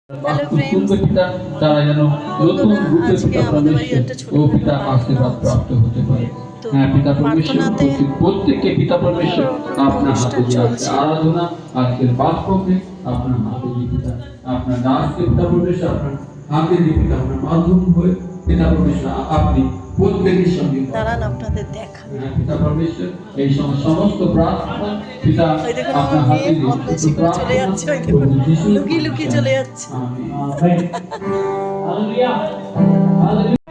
Hello friends, পিতা তারা যেন নতুন বন্ধুরা, রূপে আজকে পিতা আমাদের বাড়ি পরমেশ্বর একটা ও ছোটখাটো পিতা প্রার্থনা আশীর্বাদ হচ্ছে। প্রাপ্ত হতে পারে। তো হ্যাঁ, পিতা পরমেশ্বর প্রার্থনাতে প্রত্যেককে পিতা পরমেশ্বর আপনার হাতে অনুষ্ঠান দিয়ে আছে। চলছে। আরাধনা আজকের বাক্যকে আপনার হাতে দিয়ে পিতা, আপনার দাসকে পিতা পরমেশ্বর আপনার হাতে দিয়ে পিতা, আপনার মাধ্যম হয়ে পিতা পরমেশ্বর আপনি প্রত্যেকের সঙ্গে দাঁড়ান, আপনাদের দেখান। পিতা পরমেশ্বর এই সমস্ত প্রার্থনা পিতা ওই দেখুন, আমার আপনার হাতে মেয়ে দিয়ে বদমাইশি করে চলে যাচ্ছে। ওই দেখুন, লুকিয়ে লুকিয়ে চলে যাচ্ছে। আমেন। হালেলুয়া। হালেলুয়া।